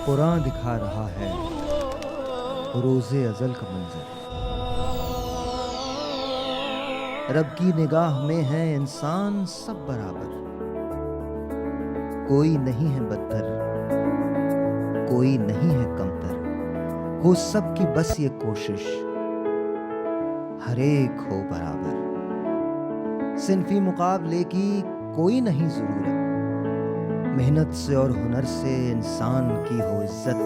قرآن دکھا رہا ہے روز ازل کا منظر. رب کی نگاہ میں ہے انسان سب برابر. کوئی نہیں ہے بدتر، کوئی نہیں ہے کمتر. ہو سب کی بس یہ کوشش، ہر ایک ہو برابر. صنفی مقابلے کی کوئی نہیں ضرورت. محنت سے اور ہنر سے انسان کی ہو عزت.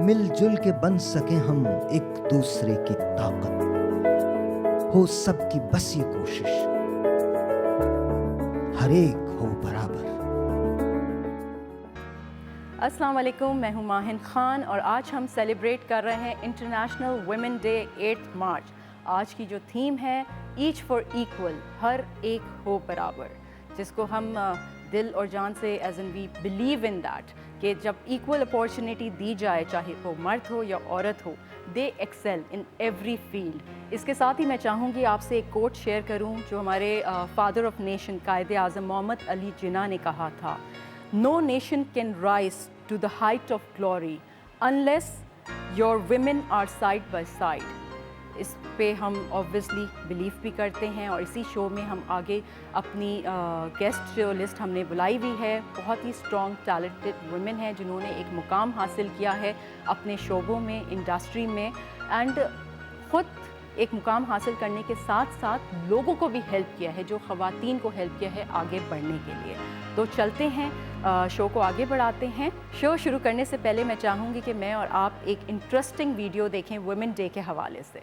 مل جل کے بن سکیں ہم ایک دوسرے کی طاقت. ہو سب کی بس یہ کوشش، ہر ایک ہو برابر. السلام علیکم، میں ہوں ماہن خان اور آج ہم سیلیبریٹ کر رہے ہیں انٹرنیشنل ویمن ڈے 8 مارچ. آج کی جو تھیم ہے ایچ فار ایکول، ہر ایک ہو برابر، جس کو ہم دل اور جان سے as an we believe in that کہ جب ایکول اپارچونیٹی دی جائے، چاہے وہ مرد ہو یا عورت ہو، دے ایکسل ان ایوری فیلڈ. اس کے ساتھ ہی میں چاہوں گی آپ سے ایک کوٹ شیئر کروں جو ہمارے father of nation Quaid Azam محمد علی جناح نے کہا تھا. No nation can rise to the height of glory unless your women are side by side. اس پہ ہم obviously believe بھی کرتے ہیں اور اسی شو میں ہم آگے اپنی گیسٹ جو لسٹ ہم نے بلائی ہوئی ہے، بہت ہی اسٹرانگ ٹیلنٹڈ ویمن ہیں جنہوں نے ایک مقام حاصل کیا ہے اپنے شعبوں میں، انڈسٹری میں، اینڈ خود ایک مقام حاصل کرنے کے ساتھ ساتھ لوگوں کو بھی ہیلپ کیا ہے، جو خواتین کو ہیلپ کیا ہے آگے بڑھنے کے لیے. تو چلتے ہیں شو کو آگے بڑھاتے ہیں. شو شروع کرنے سے پہلے میں چاہوں گی کہ میں اور آپ ایک انٹرسٹنگ ویڈیو دیکھیں ویمن ڈے کے حوالے سے.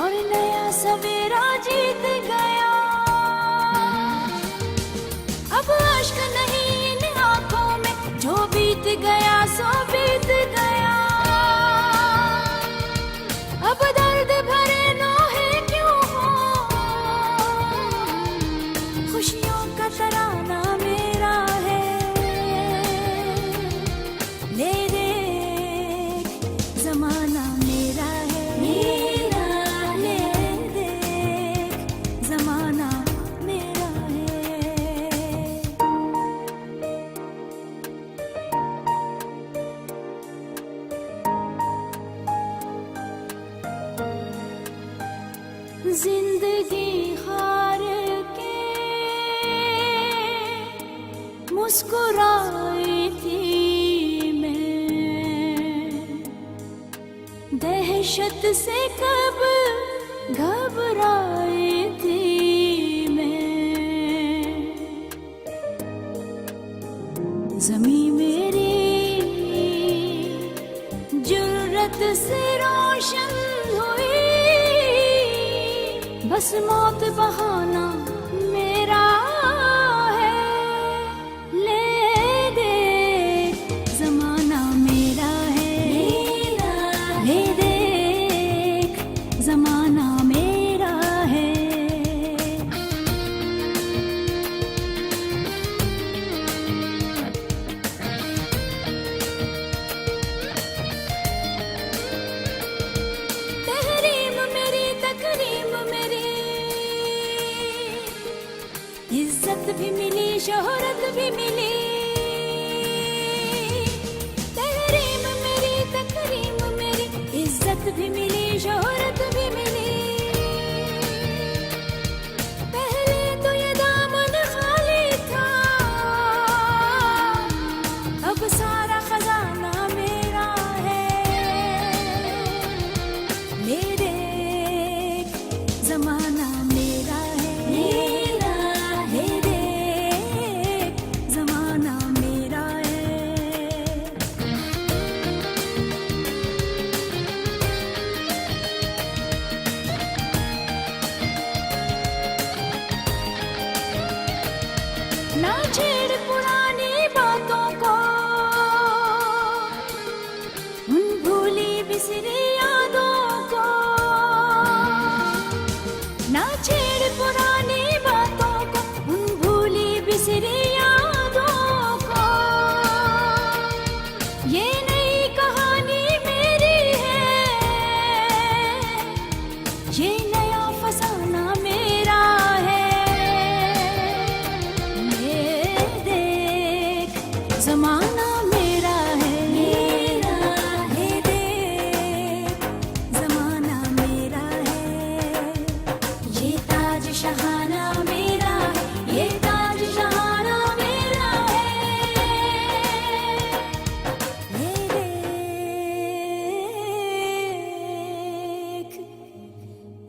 اور نیا سویرا جیت گیا. اب اشک نہیں ان آنکھوں میں، جو بیت گیا سو بیت گیا. اب درد بھرے نوحے کیوں ہو، خوشیوں کا ترانہ میرا ہے. لے دیکھ زمانہ میرا ہے، زندگی ہار کے مسکرائی تھی میں، دہشت سے کب گھبرائی تھی میں. زمین میری جرت سے روشن ہوئی، بس موت بہانا میرا ہے. لے دیکھ زمانہ میرا ہے، لے دیکھ زمانہ میرا ہے. تحریم میری، تکریم میری، عزت بھی ملی، شہرت بھی ملی. تحریم میری، تکریم میری، عزت بھی ملی، شہرت بھی ملی.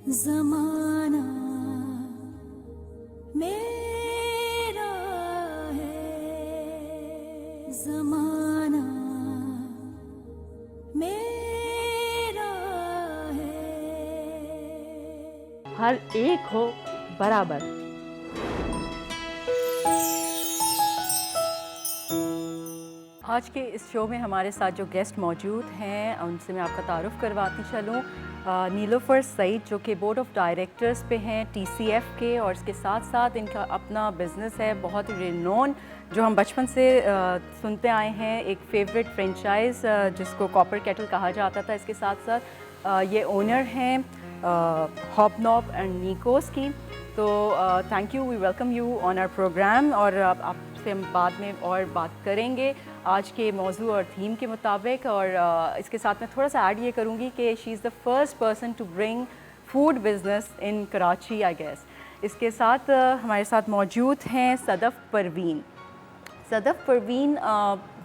زمانہ میرا ہے، زمانہ میرا ہے، ہر ایک ہو برابر. آج کے اس شو میں ہمارے ساتھ جو گیسٹ موجود ہیں ان سے میں آپ کا تعارف کرواتی چلوں. نیلوفر سعید جو کہ بورڈ آف ڈائریکٹرز پہ ہیں TCF کے، اور اس کے ساتھ ساتھ ان کا اپنا بزنس ہے بہت رینون جو ہم بچپن سے سنتے آئے ہیں، ایک فیوریٹ فرینچائز جس کو کاپر کیٹل کہا جاتا تھا. اس کے ساتھ ساتھ یہ اونر ہیں ہاپ ناپ اینڈ نیکوز کی. تو thank you, we welcome you on our programme, اور آپ سے ہم بعد میں اور بات کریں گے آج کے موضوع اور تھیم کے مطابق. اور اس کے ساتھ میں تھوڑا سا ایڈ یہ کروں گی کہ she is the first person to bring food business in Karachi I guess. اس کے ساتھ ہمارے ساتھ موجود ہیں صدف پروین. صدف پروین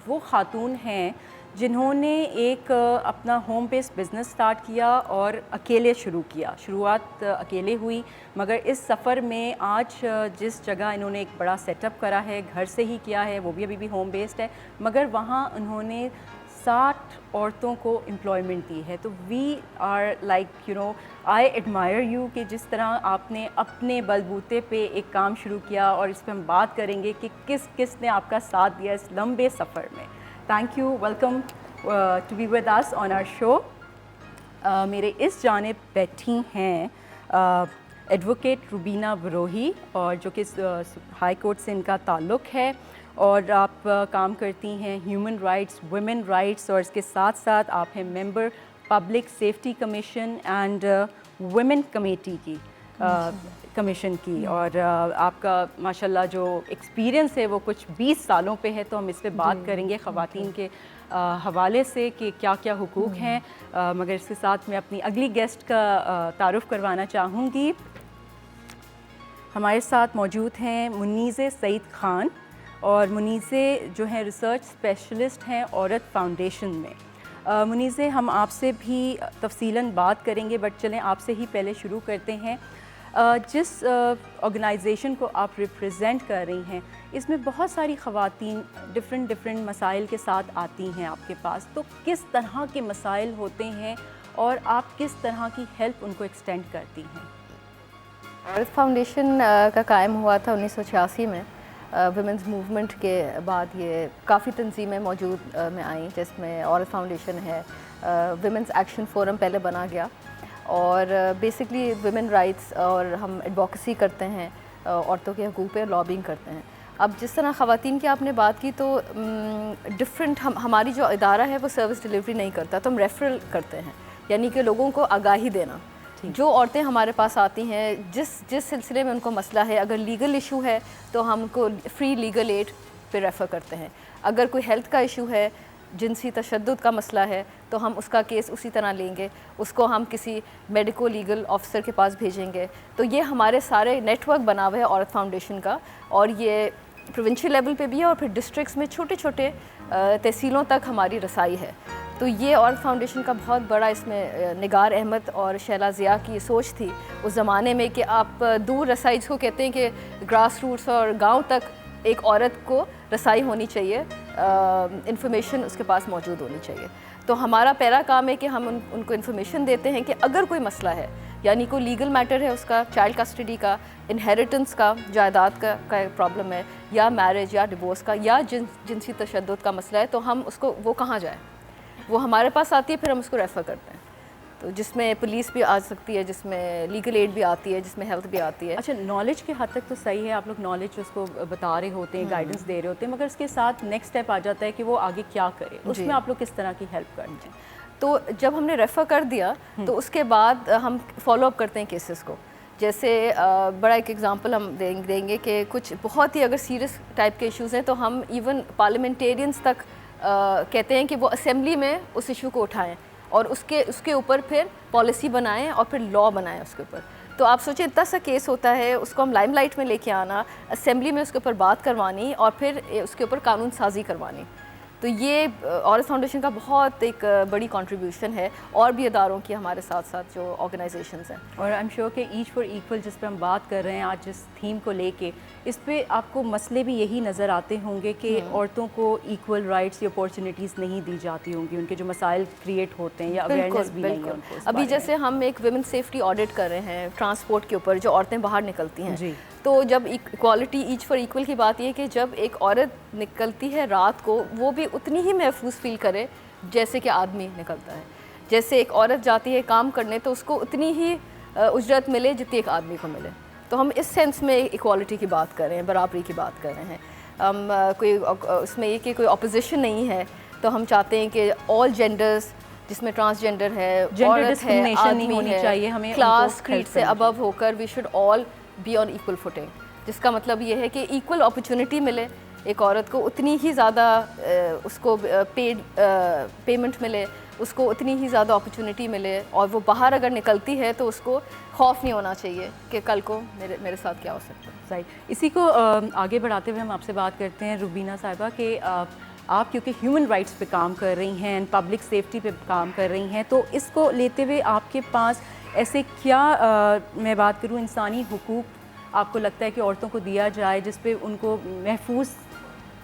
وہ خاتون ہیں جنہوں نے ایک اپنا ہوم بیس بزنس سٹارٹ کیا اور اکیلے شروع کیا. شروعات اکیلے ہوئی، مگر اس سفر میں آج جس جگہ انہوں نے ایک بڑا سیٹ اپ کرا ہے، گھر سے ہی کیا ہے، وہ بھی ابھی ہوم بیسڈ ہے، مگر وہاں انہوں نے 60 عورتوں کو امپلائمنٹ دی ہے. تو we are like I admire you کہ جس طرح آپ نے اپنے بلبوتے پہ ایک کام شروع کیا، اور اس پہ ہم بات کریں گے کہ کس کس نے آپ کا ساتھ دیا اس لمبے سفر میں. Thank you, welcome to be with us on our show. میرے اس جانب بیٹھی ہیں ایڈوکیٹ روبینہ بروہی، اور جو کہ ہائی کورٹ سے ان کا تعلق ہے، اور آپ کام کرتی ہیں ہیومن رائٹس، ویمن رائٹس، اور اس کے ساتھ ساتھ آپ ہیں member public safety commission and women committee کی کمیشن کی. اور آپ کا ماشاءاللہ جو ایکسپیرینس ہے وہ کچھ 20 سالوں پہ ہے. تو ہم اس پہ بات کریں گے خواتین کے حوالے سے کہ کیا کیا حقوق ہیں. مگر اس کے ساتھ میں اپنی اگلی گیسٹ کا تعارف کروانا چاہوں گی. ہمارے ساتھ موجود ہیں منیزہ سعید خان، اور منیزہ جو ہیں ریسرچ اسپیشلسٹ ہیں عورت فاؤنڈیشن میں. منیزہ ہم آپ سے بھی تفصیلاً بات کریں گے، بٹ چلیں آپ سے ہی پہلے شروع کرتے ہیں. جس آرگنائزیشن کو آپ ریپرزینٹ کر رہی ہیں، اس میں بہت ساری خواتین ڈفرینٹ مسائل کے ساتھ آتی ہیں آپ کے پاس. تو کس طرح کے مسائل ہوتے ہیں اور آپ کس طرح کی ہیلپ ان کو ایکسٹینڈ کرتی ہیں؟ عورت فاؤنڈیشن کا قائم ہوا تھا 1986 میں. ویمنز موومنٹ کے بعد یہ کافی تنظیمیں موجود میں آئیں، جس میں عورت فاؤنڈیشن ہے، ویمنز ایکشن فورم پہلے بنا گیا، اور بیسکلی ویمن رائٹس اور ہم ایڈوکیسی کرتے ہیں، عورتوں کے حقوق پہ لابنگ کرتے ہیں. اب جس طرح خواتین کی آپ نے بات کی تو ڈفرینٹ ہماری جو ادارہ ہے وہ سروس ڈلیوری نہیں کرتا، تو ہم ریفرل کرتے ہیں، یعنی کہ لوگوں کو آگاہی دینا. جو عورتیں ہمارے پاس آتی ہیں جس سلسلے میں ان کو مسئلہ ہے، اگر لیگل ایشو ہے تو ہم ان کو فری لیگل ایڈ پہ ریفر کرتے ہیں. اگر کوئی ہیلتھ کا ایشو ہے، جنسی تشدد کا مسئلہ ہے، تو ہم اس کا کیس اسی طرح لیں گے، اس کو ہم کسی میڈیکو لیگل آفیسر کے پاس بھیجیں گے. تو یہ ہمارے سارے نیٹ ورک بنا ہوا ہے عورت فاؤنڈیشن کا، اور یہ پروونشل لیول پہ بھی ہے، اور پھر ڈسٹرکٹس میں چھوٹے چھوٹے تحصیلوں تک ہماری رسائی ہے. تو یہ عورت فاؤنڈیشن کا بہت بڑا اس میں نگار احمد اور شیلا ضیاء کی سوچ تھی اس زمانے میں کہ آپ دور رسائی جس کو کہتے ہیں کہ گراس روٹس اور گاؤں تک ایک عورت کو رسائی ہونی چاہیے، انفارمیشن اس کے پاس موجود ہونی چاہیے. تو ہمارا پہلا کام ہے کہ ہم ان کو انفارمیشن دیتے ہیں کہ اگر کوئی مسئلہ ہے، یعنی کوئی لیگل میٹر ہے، اس کا چائلڈ کسٹڈی کا، انہیریٹنس کا، جائیداد کا پرابلم ہے، یا میرج یا ڈیورس کا، یا جنسی تشدد کا مسئلہ ہے، تو ہم اس کو وہ کہاں جائیں، وہ ہمارے پاس آتی ہے، پھر ہم اس کو ریفر کرتے ہیں. تو جس میں پولیس بھی آ سکتی ہے، جس میں لیگل ایڈ بھی آتی ہے، جس میں ہیلتھ بھی آتی ہے. اچھا، نالج کے حد تک تو صحیح ہے، آپ لوگ نالج اس کو بتا رہے ہوتے ہیں، گائیڈنس دے رہے ہوتے ہیں، مگر اس کے ساتھ نیکسٹ اسٹیپ آ جاتا ہے کہ وہ آگے کیا کرے. اس میں آپ لوگ کس طرح کی ہیلپ کرتے ہیں؟ تو جب ہم نے ریفر کر دیا تو اس کے بعد ہم فالو اپ کرتے ہیں کیسز کو. جیسے بڑا ایک ایگزامپل ہم دیں گے کہ کچھ بہت ہی اگر سیریس ٹائپ کے ایشوز ہیں تو ہم ایون پارلیمنٹیرینس تک کہتے ہیں کہ وہ اسمبلی میں اس ایشو کو اٹھائیں اور اس کے اوپر پھر پالیسی بنائیں اور پھر لا بنائیں اس کے اوپر. تو آپ سوچیں اتنا سا کیس ہوتا ہے، اس کو ہم لائم لائٹ میں لے کے آنا، اسمبلی میں اس کے اوپر بات کروانی اور پھر اس کے اوپر قانون سازی کروانی. تو یہ عورت فاؤنڈیشن کا بہت ایک بڑی کنٹریبیوشن ہے، اور بھی اداروں کی ہمارے ساتھ ساتھ جو آرگنائزیشنز ہیں. اور آئی ایم شیور کہ ایچ فار ایکول جس پہ ہم بات کر رہے ہیں آج جس تھیم کو لے کے، اس پہ آپ کو مسئلے بھی یہی نظر آتے ہوں گے کہ عورتوں کو ایکول رائٹس یا اپارچونیٹیز نہیں دی جاتی ہوں گی، ان کے جو مسائل کریٹ ہوتے ہیں یا اویئرنیس بھی نہیں ہے ان کو. ابھی جیسے ہم ایک ویمن سیفٹی آڈٹ کر رہے ہیں ٹرانسپورٹ کے اوپر، جو عورتیں باہر نکلتی ہیں، جی. تو جب ایکوالٹی ایچ فار ایکول کی بات یہ ہے کہ جب ایک عورت نکلتی ہے رات کو، وہ بھی اتنی ہی محفوظ فیل کرے جیسے کہ آدمی نکلتا ہے. جیسے ایک عورت جاتی ہے کام کرنے تو اس کو اتنی ہی اجرت ملے جتنی ایک آدمی کو ملے. تو ہم اس سینس میں ایکوالٹی کی بات کر رہے ہیں، برابری کی بات کر رہے ہیں. ہم کوئی اس میں یہ کہ کوئی اپوزیشن نہیں ہے، تو ہم چاہتے ہیں کہ آل جینڈرز، جس میں ٹرانسجینڈر ہے، عورت ہے، آدمی ہے، کلاس کریڈ سے ابو ہو کر we should all be on equal footing. جس کا مطلب یہ ہے کہ ایکول اپرچونٹی ملے ایک عورت کو، اتنی ہی زیادہ اس کو پیمنٹ ملے، اس کو اتنی ہی زیادہ اپرچونٹی ملے، اور وہ باہر اگر نکلتی ہے تو اس کو خوف نہیں ہونا چاہیے کہ کل کو میرے ساتھ کیا ہو سکتا ہے. صحیح. اسی کو آگے بڑھاتے ہوئے ہم آپ سے بات کرتے ہیں روبینہ صاحبہ کہ آپ کیونکہ ہیومن رائٹس پہ کام کر رہی ہیں، پبلک سیفٹی پہ کام کر رہی ہیں، تو اس کو لیتے ہوئے آپ کے پاس ایسے کیا میں بات کروں انسانی حقوق آپ کو لگتا ہے کہ عورتوں کو دیا جائے جس پہ ان کو محفوظ،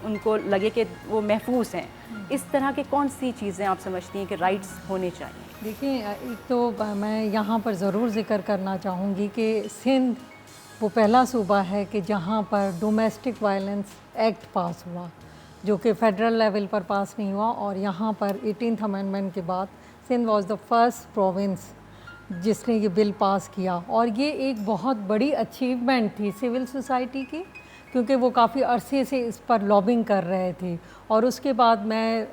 ان کو لگے کہ وہ محفوظ ہیں؟ اس طرح کے کون سی چیزیں آپ سمجھتی ہیں کہ رائٹس ہونے چاہیے؟ دیکھیں، ایک تو میں یہاں پر ضرور ذکر کرنا چاہوں گی کہ سندھ وہ پہلا صوبہ ہے کہ جہاں پر ڈومیسٹک وائلنس ایکٹ پاس ہوا، جو کہ فیڈرل لیول پر پاس نہیں ہوا، اور یہاں پر 18th امینڈمنٹ کے بعد Sindh was the first province جس نے یہ بل پاس کیا. اور یہ ایک بہت بڑی اچیومنٹ تھی سول سوسائٹی کی، کیونکہ وہ کافی عرصے سے اس پر لابنگ کر رہے تھے. اور اس کے بعد میں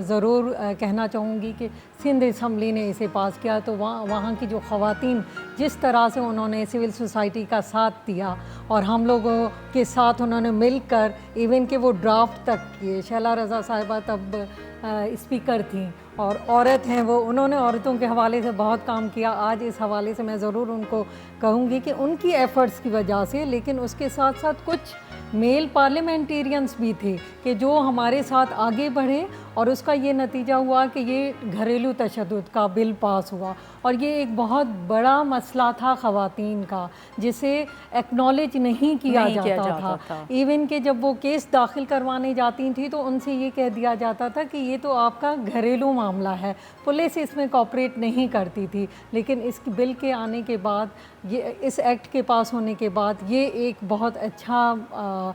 ضرور کہنا چاہوں گی کہ سندھ اسمبلی نے اسے پاس کیا، تو وہاں کی جو خواتین جس طرح سے انہوں نے سول سوسائٹی کا ساتھ دیا، اور ہم لوگوں کے ساتھ انہوں نے مل کر ایون کہ وہ ڈرافٹ تک کیے. شیلا رضا صاحبہ تب اسپیکر تھیں اور عورت ہیں، وہ انہوں نے عورتوں کے حوالے سے بہت کام کیا. آج اس حوالے سے میں ضرور ان کو کہوں گی کہ ان کی ایفرٹس کی وجہ سے، لیکن اس کے ساتھ ساتھ کچھ میل پارلیمنٹیرینز بھی تھے کہ جو ہمارے ساتھ آگے بڑھے، اور اس کا یہ نتیجہ ہوا کہ یہ گھریلو تشدد کا بل پاس ہوا. اور یہ ایک بہت بڑا مسئلہ تھا خواتین کا، جسے ایکنالج نہیں کیا جاتا تھا. ایون کہ جب وہ کیس داخل کروانے جاتی تھیں تو ان سے یہ کہہ دیا جاتا تھا کہ یہ تو آپ کا گھریلو معاملہ ہے، پولیس اس میں کوآپریٹ نہیں کرتی تھی. لیکن اس بل کے آنے کے بعد، اس ایکٹ کے پاس ہونے کے بعد، یہ ایک بہت اچھا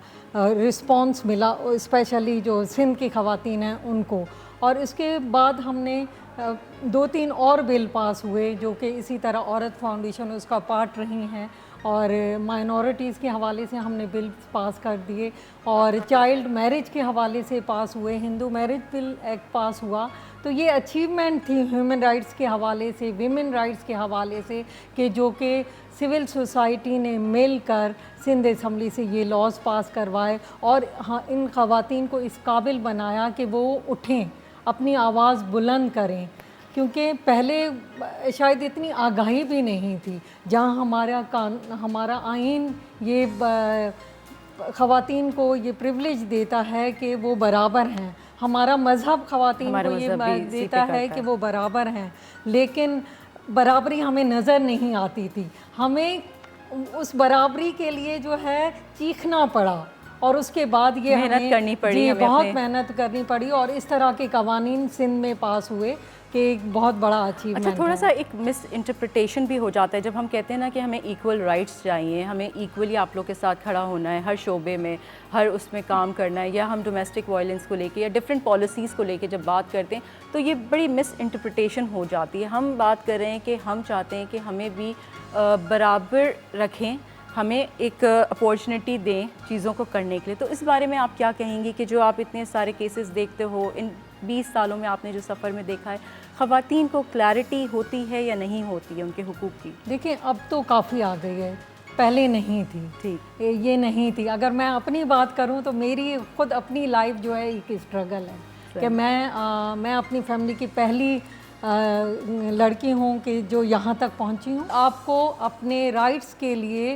رسپانس ملا، اسپیشلی جو سندھ کی خواتین ہیں ان کو. اور اس کے بعد ہم نے 2-3 اور بل پاس ہوئے جو کہ اسی طرح عورت فاؤنڈیشن اس کا پارٹ رہی ہیں، اور مائنورٹیز کے حوالے سے ہم نے بل پاس کر دیے، اور چائلڈ میرج کے حوالے سے پاس ہوئے، ہندو میرج بل ایکٹ پاس ہوا. تو یہ اچیومنٹ تھی ہیومن رائٹس کے حوالے سے، ویمن رائٹس کے حوالے سے، کہ جو کہ سول سوسائٹی نے مل کر سندھ اسمبلی سے یہ لاز پاس کروائے، اور ان خواتین کو اس قابل بنایا کہ وہ اٹھیں، اپنی آواز بلند کریں. کیونکہ پہلے شاید اتنی آگاہی بھی نہیں تھی. جہاں ہمارا آئین یہ خواتین کو یہ پریولیج دیتا ہے کہ وہ برابر ہیں، ہمارا مذہب خواتین کو یہ دیتا ہے کہ وہ برابر ہیں، لیکن برابری ہمیں نظر نہیں آتی تھی. ہمیں اس برابری کے لیے جو ہے چیخنا پڑا، اور اس کے بعد یہ محنت کرنی پڑی، بہت محنت کرنی پڑی، اور اس طرح کے قوانین سندھ میں پاس ہوئے کہ ایک بہت بڑا اچیومنٹ. اچھا، تھوڑا سا ایک مس انٹرپریٹیشن بھی ہو جاتا ہے جب ہم کہتے ہیں نا کہ ہمیں ایکول رائٹس چاہیے، ہمیں ایکولی آپ لوگ کے ساتھ کھڑا ہونا ہے، ہر شعبے میں، ہر اس میں کام کرنا ہے، یا ہم ڈومیسٹک وائلنس کو لے کے یا ڈفرینٹ پالیسیز کو لے کے جب بات کرتے ہیں تو یہ بڑی مس انٹرپریٹیشن ہو جاتی ہے. ہم بات کر رہے ہیں کہ ہم چاہتے ہیں کہ ہمیں بھی برابر رکھیں، ہمیں ایک اپارچونیٹی دیں چیزوں کو کرنے کے لیے. تو اس بارے میں آپ کیا کہیں گی کہ جو آپ اتنے سارے کیسز دیکھتے ہو، ان 20 سالوں میں آپ نے جو سفر میں دیکھا ہے، خواتین کو کلیئرٹی ہوتی ہے یا نہیں ہوتی ہے ان کے حقوق کی؟ دیکھیں، اب تو کافی آ گئی ہے، پہلے نہیں تھی. ٹھیک، یہ نہیں تھی. اگر میں اپنی بات کروں تو میری خود اپنی لائف جو ہے ایک اسٹرگل ہے کہ میں اپنی فیملی کی پہلی لڑکی ہوں کہ جو یہاں تک پہنچی ہوں. آپ کو اپنے رائٹس کے لیے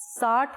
60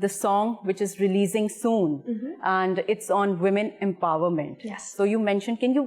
the song which is releasing soon and it's on women empowerment. Yes. So you mentioned, can you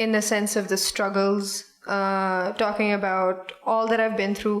in a sense of the struggles, talking about all that I've been through.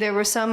there were some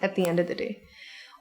at the end of the day.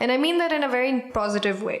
and I mean that in a very positive way,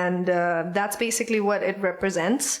and that's basically what it represents.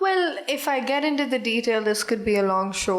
Well, if I get into the detail, this could be a long show.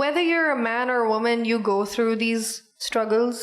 whether you're a man or a woman, you go through these struggles.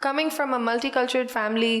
coming from a multicultural family,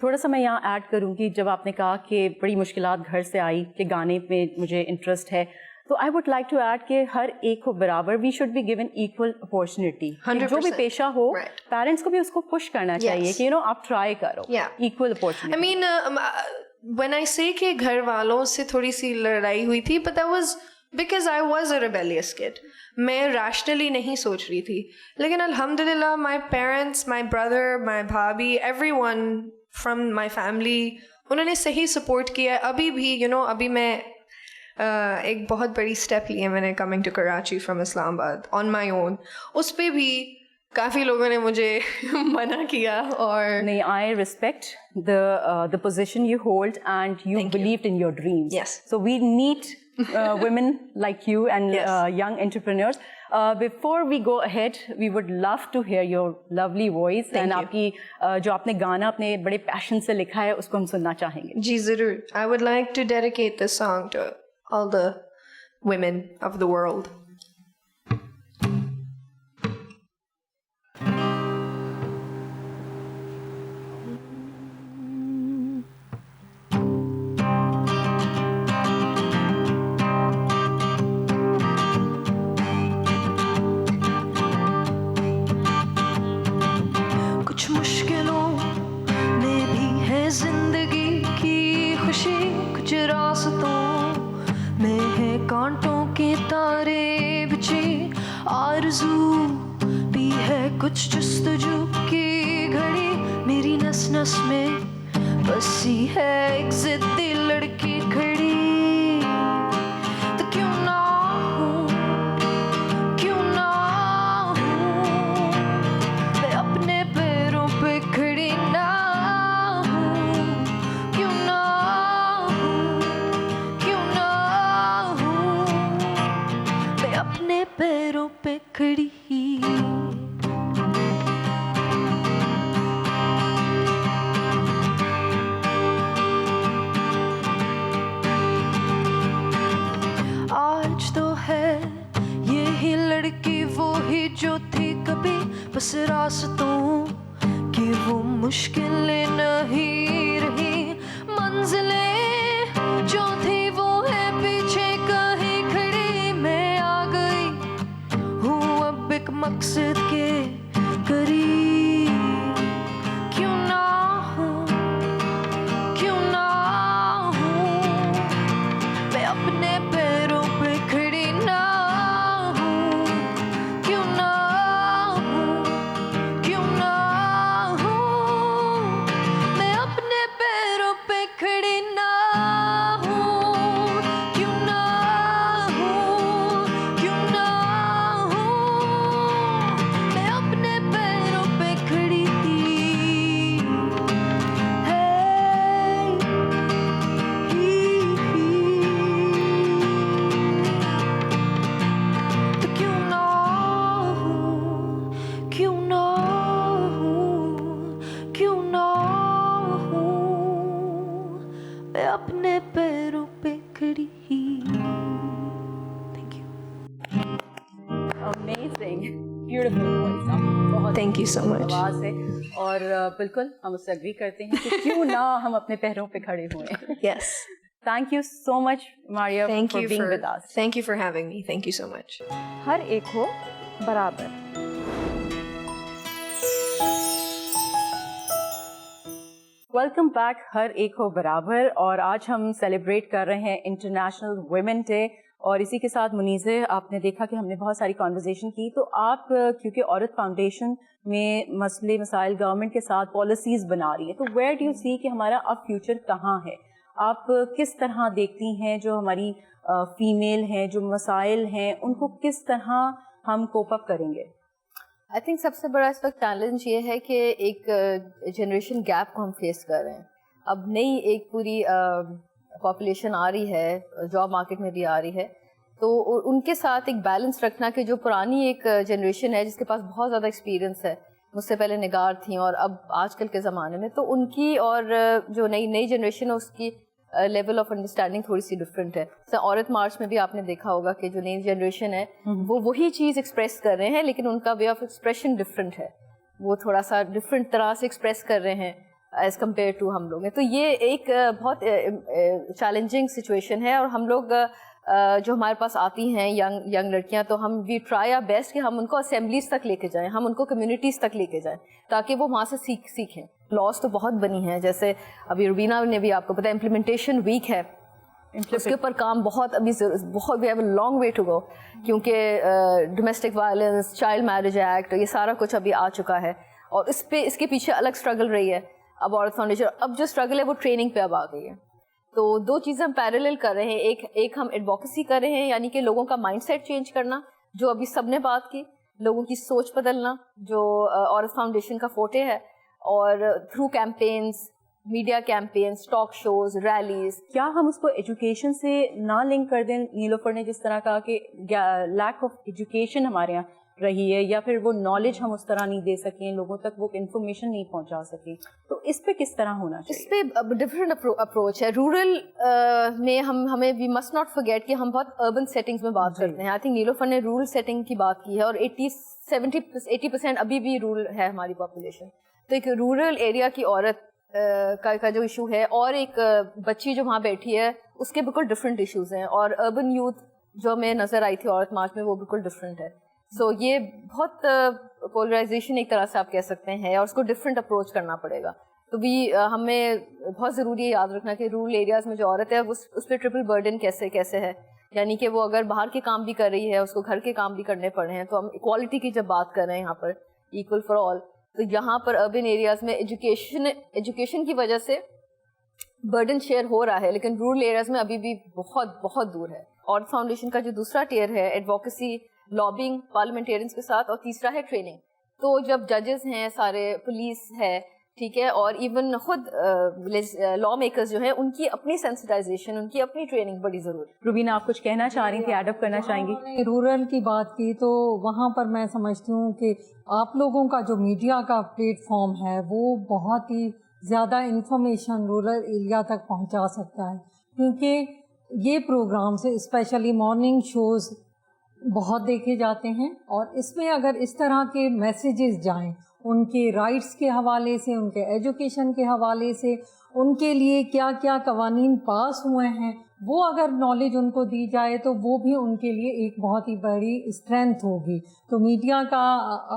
تھوڑا سا میں یہاں add کروں گی, جب آپ نے کہا کہ بڑی مشکلات گھر سے آئی کہ گانے میں مجھے انٹرسٹ ہے, تو I would like to add کہ ہر ایک کو برابر, we should be given equal opportunity. جو بھی پیشہ ہو, پیرنٹس کو بھی اس کو پش کرنا چاہیے کہ آپ ٹرائی کرو, equal opportunity. I mean, when I say کہ گھر والوں سے تھوڑی سی لڑائی ہوئی تھی, but that was because I was a rebellious kid. میں ریشنلی نہیں سوچ رہی تھی, لیکن الحمدللہ my parents, my brother, my بھابھی, everyone from my family, انہوں نے صحیح سپورٹ کیا. ابھی بھی ابھی میں ایک بہت بڑی اسٹیپ لی ہے میں نے, کمنگ ٹو کراچی فرام اسلام آباد آن مائی اون. اس پہ بھی کافی لوگوں نے مجھے منع کیا. اور نہیں, I respect the position you hold and you believed in your dreams. Yes. So we need women like you and young entrepreneurs. Before we go ahead, we would love to hear your lovely voice. And آپ کی جو آپ نے گانا اپنے بڑے پیشن سے لکھا ہے اس کو ہم سننا چاہیں گے. جی ضرور. I would like to dedicate this song to all the women of the world. کچھ مشکلوں میں بھی ہے زندگی کی خوشی, کچھ راستوں میں ہے کانٹوں کے تارے بچھے, آرزو بھی ہے کچھ جستجو کی گھڑی, میری نس نس میں بسی ہے ایک ضدی لڑکی کھڑی. تو کیوں نہ ہوں, کیوں نہ ہوں, میں اپنے پیروں پہ کھڑی نہ ہوں, کیوں نہ ہوں, کیوں نہ ہوں, میں اپنے پیروں پہ کھڑی. آج تو ہے یہی لڑکی وہی جو تھی کبھی, بس راستوں کی وہ مشکلیں نہیں رہی, منزلیں جو تھی وہ ہے پیچھے کہیں کھڑی, میں آ گئی ہوں اب ایک مقصد کے قریب. کیوں نہ ہوں, کیوں نہ ہوں, میں اپنے پیروں پہ کھڑی نہ ہوں, کیوں نہ ہوں, کیوں نہ ہوں, میں اپنے پیروں پہ کھڑی نہ ہوں, کیوں نہ ہوں, کیوں نہ ہوں, میں اپنے پیروں پہ کھڑی تو کیوں نہ ہوں, کیوں نہ ہوں, کیوں نہ ہوں, میں اپنے پیروں پہ کھڑی. Thank you. Amazing, beautiful voice. بہت Thank you so much. آواز ہے, اور بالکل ہم اس سے اگری کرتے ہیں کہ کیوں نہ ہم اپنے پیروں پہ کھڑے ہوئے. Yes. Thank you so much, Maria, Thank for you being for with us. Thank you for having me. Thank you so much. ہر ایک ہو برابر. ویلکم بیک, ہر ایک ہو برابر. اور آج ہم سیلیبریٹ کر رہے ہیں انٹرنیشنل ویمن ڈے, اور اسی کے ساتھ منیزے آپ نے دیکھا کہ ہم نے بہت ساری کانورزیشن کی. تو آپ کیونکہ عورت فاؤنڈیشن میں مسئلے مسائل گورنمنٹ کے ساتھ پالیسیز بنا رہی ہیں, تو ویئر ڈو یو سی کہ ہمارا اب فیوچر کہاں ہے؟ آپ کس طرح دیکھتی ہیں جو ہماری فیمیل ہیں, جو مسائل ہیں, ان کو کس طرح ہم کوپ اپ کریں گے؟ آئی تھنک سب سے بڑا اس وقت چیلنج یہ ہے کہ ایک جنریشن گیپ کو ہم فیس کر رہے ہیں. اب نئی ایک پوری پاپولیشن آ رہی ہے, جاب مارکیٹ میں بھی آ رہی ہے, تو ان کے ساتھ ایک بیلنس رکھنا کہ جو پرانی ایک جنریشن ہے جس کے پاس بہت زیادہ ایکسپیرینس ہے, مجھ سے پہلے نگار تھیں اور اب آج کل کے زمانے میں, تو ان کی اور جو نئی جنریشن ہے اس کی لیول آف انڈرسٹینڈنگ تھوڑی سی ڈفرینٹ ہے. عورت مارچ میں بھی آپ نے دیکھا ہوگا کہ جو نئی جنریشن ہے وہ وہی چیز ایکسپریس کر رہے ہیں, لیکن ان کا وے آف ایکسپریشن ڈفرینٹ ہے, وہ تھوڑا سا ڈفرینٹ طرح سے ایکسپریس کر رہے ہیں. ایز کمپیئر ٹو ہم لوگ ہیں. تو یہ ایک بہت چیلنجنگ سچویشن ہے. اور ہم لوگ جو ہمارے پاس آتی ہیں ینگ لڑکیاں, تو ہم وی ٹرائی آور بیسٹ کہ ہم ان کو اسمبلیز تک لے کے جائیں, ہم ان کو کمیونٹیز تک لے کے جائیں تاکہ وہ وہاں سے سیکھیں. لاس تو بہت بنی ہیں, جیسے ابھی روبینہ نے بھی آپ کو پتا امپلیمنٹیشن ویک ہے, اس کے اوپر کام بہت ابھی بہت we have a long way to go, کیونکہ domestic violence, child marriage act, یہ سارا کچھ ابھی آ چکا ہے اور اس کے پیچھے الگ اسٹرگل رہی ہے. اب عورت فاؤنڈیشن اب جو اسٹرگل ہے وہ ٹریننگ پہ اب آ گئی ہے. تو 2 چیزیں ہم پیرالل کر رہے ہیں. ایک ہم ایڈوکیسی کر رہے ہیں, یعنی کہ لوگوں کا مائنڈ سیٹ چینج کرنا, جو ابھی سب نے بات کی, لوگوں کی سوچ بدلنا, جو عورت فاؤنڈیشن کا فوٹے ہے, اور through campaigns, media campaigns, talk shows, rallies. کیا ہم اس کو ایجوکیشن سے نہ لنک کر دیں؟ نیلوفر نے جس طرح کہا کہ لیک آف ایجوکیشن ہمارے یہاں رہی ہے, یا پھر وہ نالج ہم اس طرح نہیں دے سکیں, لوگوں تک وہ انفارمیشن نہیں پہنچا سکیں, تو اس پہ کس طرح ہونا چاہیے؟ اس پہ ڈفرینٹ اپروچ ہے. رورل میں ہمیں وی مسٹ ناٹ فرگیٹ کہ ہم بہت اربن سیٹنگز میں بات کرتے ہیں. آئی تھنک نیلوفر نے رورل سیٹنگ کی بات کی ہے, اور 80% ابھی بھی رورل ہے ہماری پاپولیشن. تو ایک رورل ایریا کی عورت کا جو ایشو ہے, اور ایک بچی جو وہاں بیٹھی ہے, اس کے بالکل ڈفرینٹ ایشوز ہیں. اور اربن یوتھ جو ہمیں نظر آئی تھی عورت مارچ میں, وہ بالکل ڈفرینٹ ہے. سو یہ بہت پولرائزیشن ایک طرح سے آپ کہہ سکتے ہیں, اور اس کو ڈفرینٹ اپروچ کرنا پڑے گا. تو ہمیں بہت ضروری ہے یاد رکھنا کہ رورل ایریاز میں جو عورت ہے اس پہ ٹرپل برڈن کیسے ہے, یعنی کہ وہ اگر باہر کے کام بھی کر رہی ہے, اس کو گھر کے کام بھی کرنے پڑ رہے ہیں. تو ہم ایکوالٹی کی جب بات کر رہے ہیں یہاں پر, ایکول فار آل, تو یہاں پر اربن ایریاز میں ایجوکیشن کی وجہ سے برڈن شیئر ہو رہا ہے, لیکن رورل ایریاز میں ابھی بھی بہت بہت دور ہے. عورت فاؤنڈیشن کا جو دوسرا ٹیئر ہے, ایڈوکیسی, لابنگ پارلیمنٹیرینس کے ساتھ, اور تیسرا ہے ٹریننگ. تو جب ججز ہیں سارے, پولیس ہے, ٹھیک ہے, اور ایون خود لا میکرز جو ہیں, ان کی اپنی سینسٹائزیشن, ان کی اپنی ٹریننگ بڑی ضروری. روبینہ آپ کچھ کہنا چاہ رہی تھی, ایڈ اپ کرنا چاہیں گی؟ رورل کی بات کی تو وہاں پر میں سمجھتی ہوں کہ آپ لوگوں کا جو میڈیا کا پلیٹ فارم ہے وہ بہت ہی زیادہ انفارمیشن رورل ایریا تک پہنچا سکتا ہے, کیونکہ یہ پروگرام سے اسپیشلی مارننگ شوز بہت دیکھے جاتے ہیں, اور اس میں اگر اس طرح کے میسیجز جائیں ان کے رائٹس کے حوالے سے, ان کے ایجوکیشن کے حوالے سے, ان کے لیے کیا کیا قوانین پاس ہوئے ہیں, وہ اگر نالج ان کو دی جائے تو وہ بھی ان کے لیے ایک بہت ہی بڑی اسٹرینتھ ہوگی. تو میڈیا کا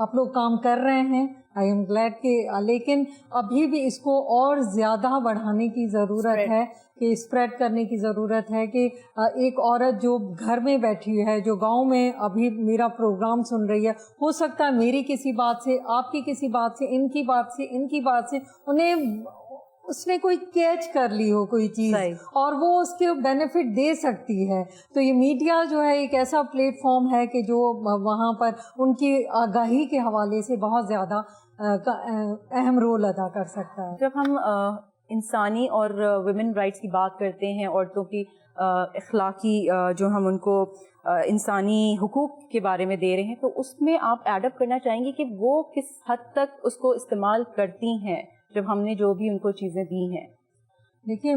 آپ لوگ کام کر رہے ہیں, آئی ایم گلیڈ کہ, لیکن ابھی بھی اس کو اور زیادہ بڑھانے کی ضرورت ہے, کہ اسپریڈ کرنے کی ضرورت ہے, کہ ایک عورت جو گھر میں بیٹھی ہے, جو گاؤں میں ابھی میرا پروگرام سن رہی ہے, ہو سکتا ہے میری کسی بات سے, آپ کی کسی بات سے, ان کی بات سے, ان کی بات سے انہیں اس نے کوئی کیچ کر لی ہو کوئی چیز, اور وہ اس کے بینیفٹ دے سکتی ہے. تو یہ میڈیا جو ہے ایک ایسا پلیٹ فارم ہے کہ جو وہاں پر ان کی آگاہی کے حوالے سے بہت زیادہ اہم رول ادا کر سکتا ہے. جب ہم انسانی اور ویمن رائٹس کی بات کرتے ہیں, عورتوں کی اخلاقی جو ہم ان کو انسانی حقوق کے بارے میں دے رہے ہیں, تو اس میں آپ ایڈ اپ کرنا چاہیں گے کہ وہ کس حد تک اس کو استعمال کرتی ہیں جب ہم نے جو بھی ان کو چیزیں دی ہیں؟ دیکھیے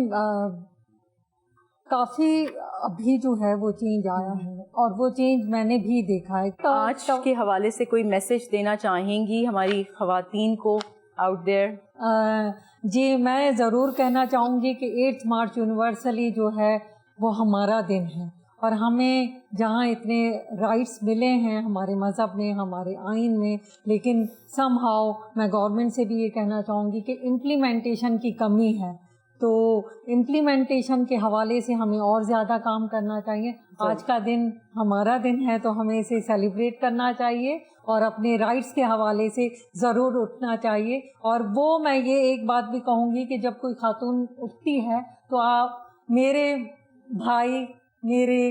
کافی ابھی جو ہے وہ چینج آیا ہے, اور وہ چینج میں نے بھی دیکھا ہے. آج کے حوالے سے کوئی میسج دینا چاہیں گی ہماری خواتین کو آؤٹ دیئر؟ جی, میں ضرور کہنا چاہوں گی کہ 8 مارچ یونیورسلی جو ہے وہ ہمارا دن ہے, اور ہمیں جہاں اتنے رائٹس ملے ہیں ہمارے مذہب میں, ہمارے آئین میں, لیکن سم ہاؤ میں گورنمنٹ سے بھی یہ کہنا چاہوں گی کہ امپلیمنٹیشن کی کمی ہے. تو امپلیمنٹیشن کے حوالے سے ہمیں اور زیادہ کام کرنا چاہیے. آج کا دن ہمارا دن ہے, تو ہمیں اسے سیلیبریٹ کرنا چاہیے, اور اپنے رائٹس کے حوالے سے ضرور اٹھنا چاہیے. اور وہ میں یہ ایک بات بھی کہوں گی کہ جب کوئی خاتون اٹھتی ہے تو آپ, میرے بھائی, میرے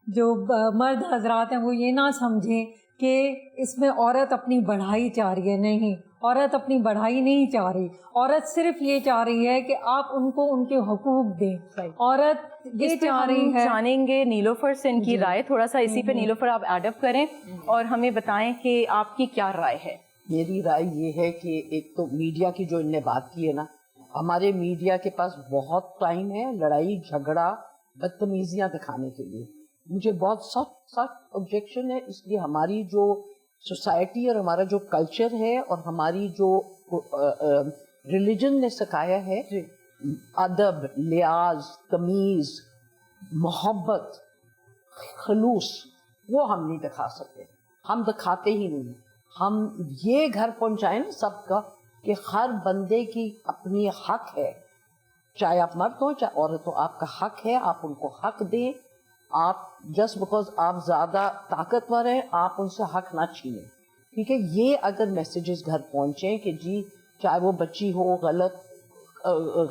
جو مرد حضرات ہیں, وہ یہ نہ سمجھیں کہ اس میں عورت اپنی بڑھائی چاہ رہی ہے. نہیں, عورت اپنی بڑھائی نہیں چاہ رہی, عورت صرف یہ چاہ رہی ہے کہ آپ ان کو ان کے حقوق دیں. عورت یہ چاہ رہی ہے. جانیں گے نیلوفر سے ان کی رائے, تھوڑا سا اسی پہ نیلوفر آپ ایڈ اپ کریں اور ہمیں بتائیں کہ آپ کی کیا رائے ہے. میری رائے یہ ہے کہ ایک تو میڈیا کی جو ان نے بات کی ہے نا, ہمارے میڈیا کے پاس بہت ٹائم ہے لڑائی جھگڑا بدتمیزیاں دکھانے کے لیے. مجھے بہت سخت آبجیکشن ہے, اس لیے ہماری جو سوسائٹی اور ہمارا جو کلچر ہے اور ہماری جو ریلیجن نے سکھایا ہے ادب، لحاظ، تمیز، محبت، خلوص، وہ ہم نہیں دکھا سکتے، ہم دکھاتے ہی نہیں. ہم یہ گھر پہنچائیں نا سب کا کہ ہر بندے کی اپنی حق ہے، چاہے آپ مرد ہو چاہے عورت ہو، آپ کا حق ہے، آپ ان کو حق دیں. آپ جسٹ بیکاز آپ زیادہ طاقتور ہیں آپ ان سے حق نہ چھینیں. ٹھیک ہے، یہ اگر میسیجز گھر پہنچیں کہ جی چاہے وہ بچی ہو،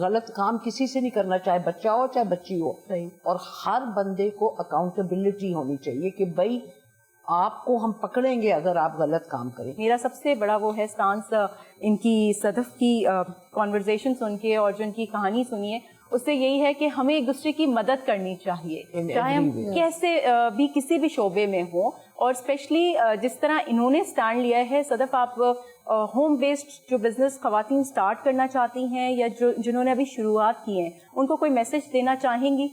غلط کام کسی سے نہیں کرنا، چاہے بچہ ہو چاہے بچی ہو، اور ہر بندے کو اکاؤنٹیبلٹی ہونی چاہیے کہ بھائی آپ کو ہم پکڑیں گے اگر آپ غلط کام کریں. میرا سب سے بڑا وہ ہے سٹانس ان کی صدف کی کانورزیشن سن کے اور جو ان کی کہانی سنی ہے اس سے یہی ہے کہ ہمیں ایک دوسرے کی مدد کرنی چاہیے، چاہے ہم کیسے بھی کسی بھی شعبے میں ہوں. اور اسپیشلی جس طرح انہوں نے اسٹینڈ لیا ہے. صدف، آپ ہوم بیسڈ جو بزنس خواتین اسٹارٹ کرنا چاہتی ہیں یا جنہوں نے ابھی شروعات کی ہیں ان کو کوئی میسج دینا چاہیں گی؟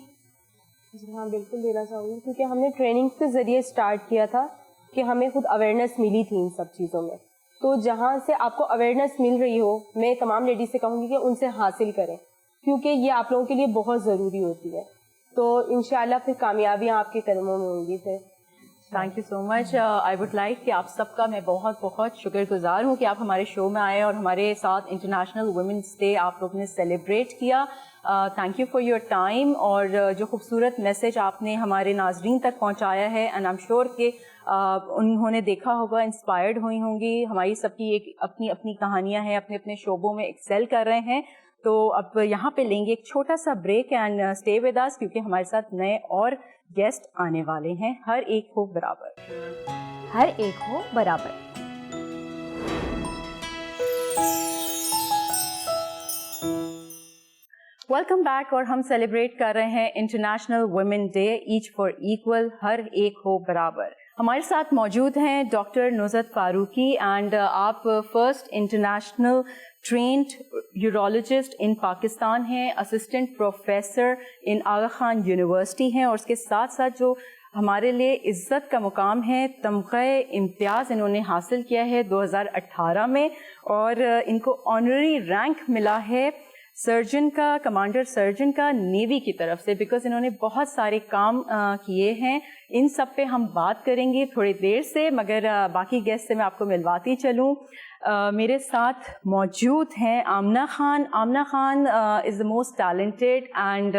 جی ہاں، بالکل دینا چاہوں گی، کیونکہ ہم نے ٹریننگ کے ذریعے اسٹارٹ کیا تھا کہ ہمیں خود اویئرنیس ملی تھی ان سب چیزوں میں. تو جہاں سے آپ کو اویئرنیس مل رہی ہو، میں تمام لیڈیز سے کہوں گی کہ ان سے حاصل کریں، کیونکہ یہ آپ لوگوں کے لیے بہت ضروری ہوتی ہے. تو انشاءاللہ پھر کامیابیاں آپ کے قدموں میں ہوں گی. پھر thank you so much. I would like کہ آپ سب کا میں بہت بہت شکر گزار ہوں کہ آپ ہمارے شو میں آئے اور ہمارے ساتھ انٹرنیشنل ویمنس ڈے آپ لوگ نے سیلیبریٹ کیا. Thank you for your time اور جو خوبصورت میسج آپ نے ہمارے ناظرین تک پہنچایا ہے. اینڈ آئی ایم شیور کہ انہوں نے دیکھا ہوگا، انسپائرڈ ہوئی ہوں گی. ہماری سب کی ایک اپنی اپنی کہانیاں ہیں، اپنے اپنے شعبوں میں ایکسیل کر رہے ہیں. تو اب یہاں پہ لیں گے ایک چھوٹا سا break and stay with us, کیونکہ ہمارے ساتھ نئے اور گیسٹ آنے والے ہیں. ہر ایک ہو برابر، ہر ایک ہو برابر. Welcome back. اور ہم سیلیبریٹ کر رہے ہیں international women day, each for equal, ہر ایک ہو برابر. ہمارے ساتھ موجود ہیں ڈاکٹر نصرت فاروقی، اینڈ آپ first international trained urologist in Pakistan ہیں، assistant professor in Aga Khan university ہیں، اور اس کے ساتھ ساتھ جو ہمارے لیے عزت کا مقام ہے، تمغہ امتیاز انہوں نے حاصل کیا ہے 2018 میں، اور ان کو آنرری رینک ملا ہے سرجن کا، کمانڈر سرجن کا نیوی کی طرف سے، بیکاز انہوں نے بہت سارے کام کیے ہیں. ان سب پہ ہم بات کریں گے تھوڑی دیر سے، مگر باقی گیسٹ سے میں آپ کو ملواتی چلوں. میرے ساتھ موجود ہیں Amna Khan. Amna Khan is the most talented and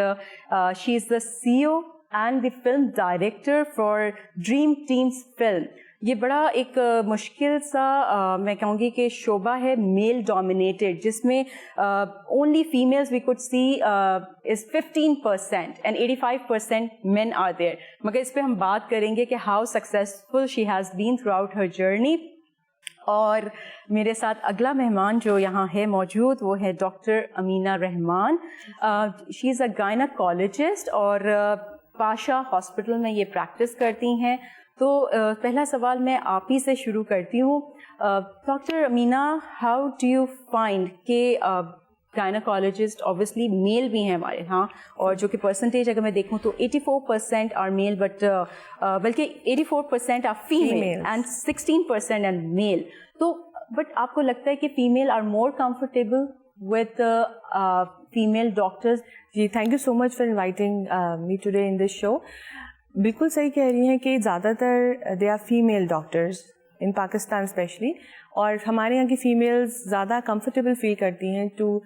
she is the CEO and the film director for Dream Teams film. یہ بڑا ایک مشکل سا میں کہوں گی کہ شعبہ ہے، میل ڈومینیٹڈ، جس میں only females we could see is 15% and 85% men are there. مگر اس پہ ہم بات کریں گے کہ how successful she has been throughout her journey. اور میرے ساتھ اگلا مہمان جو یہاں ہے موجود وہ ہے ڈاکٹر امینہ رحمان. شی از اے گائنیکالوجسٹ اور پاشا ہاسپٹل میں یہ پریکٹس کرتی ہیں. تو پہلا سوال میں آپ ہی سے شروع کرتی ہوں. Doctor Amina, how do you find کہ گائنیکالوجسٹ اوبیسلی میل بھی ہیں ہمارے ہاں، اور جو کہ پرسنٹیج اگر میں دیکھوں تو 84% آر میل، بٹ بلکہ 84% are female and 16% are male. تو بٹ آپ کو لگتا ہے کہ female are more comfortable with female doctors? جی thank you so much for inviting me today in this show. بالکل صحیح کہہ رہی ہیں کہ زیادہ تر they are female doctors in Pakistan especially, اور ہمارے یہاں کی فیمیلز زیادہ کمفرٹیبل فیل کرتی ہیں to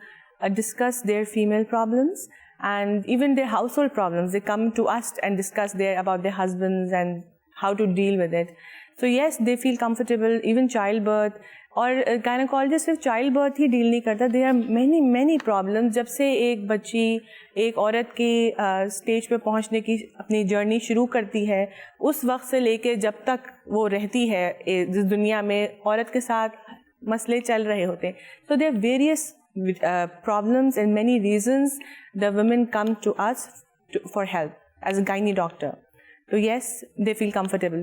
discuss their female problems and even their household problems. They come to us and discuss their about their husbands and how to deal with it. So yes they feel comfortable. Even childbirth, اور gynaecologist صرف childbirth ہی deal نہیں کرتا، there are many problems. جب سے ایک بچی ایک عورت کی اسٹیج پہ پہنچنے کی اپنی جرنی شروع کرتی ہے، اس وقت سے لے کے جب تک وہ رہتی ہے اس دنیا میں، عورت کے ساتھ مسئلے چل رہے ہوتے ہیں. تو there are various problems and many reasons the women come to us for help as a gynae doctor. تو yes they feel comfortable.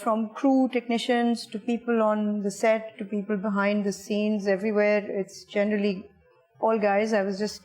From crew technicians to people on the set to people behind the scenes, everywhere it's generally all guys. I was just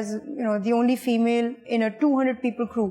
as you know the only female in a 200 people crew.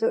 So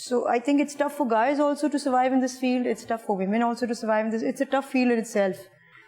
So I think it's tough for guys also to survive in this field. It's tough for women also to survive in this. It's a tough field in itself.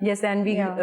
Yes, and we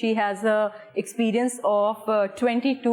she has a experience of 22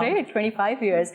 great, 25 years.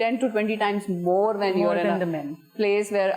10 to 20 times more when you're in a place where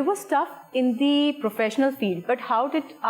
It was tough in the professional field, but how did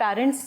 parents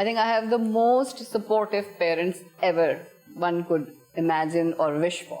I think I have the most supportive parents ever one could imagine or wish for.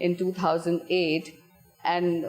in 2008 and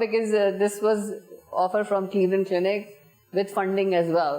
because this was offer from Cleveland Clinic with funding as well.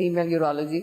female urology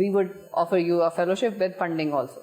we would offer you a fellowship with funding also.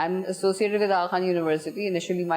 I'm associated with Aga Khan University. Initially, my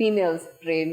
females train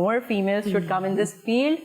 more females should come in this field.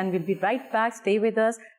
and we'll be right back. Stay with us.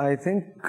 I think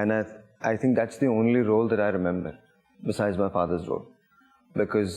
And I think that's the only role that I remember besides my father's role because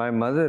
My mother,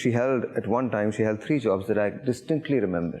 she held at one time she held 3 jobs that I distinctly remember.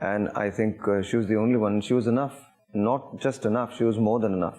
And I think she was the only one. She was enough, not just enough. She was more than enough.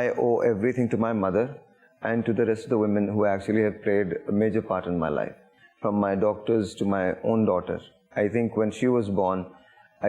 I owe everything to my mother and to the rest of the women who actually have played a major part in my life. From my doctors to my own daughter. I think when she was born, I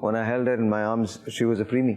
When I held her in my arms, she was a preemie,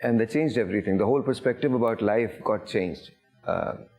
and that changed everything. The whole perspective about life got changed.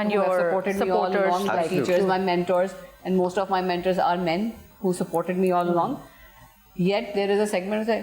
and your supported me all along, my teachers, my mentors, and most of my mentors are men who supported me all along. Yet there is a segment that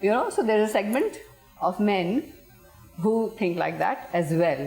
you know. So there is a segment of men who think like that as well,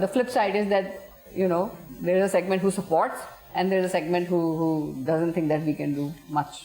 the flip side is that, you know, there is a segment who supports and there is a segment who doesn't think that we can do much.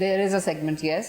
There is a segment, yes.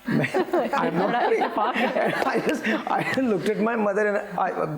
I looked at my mother and I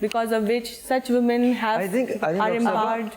because of which such women have are empowered.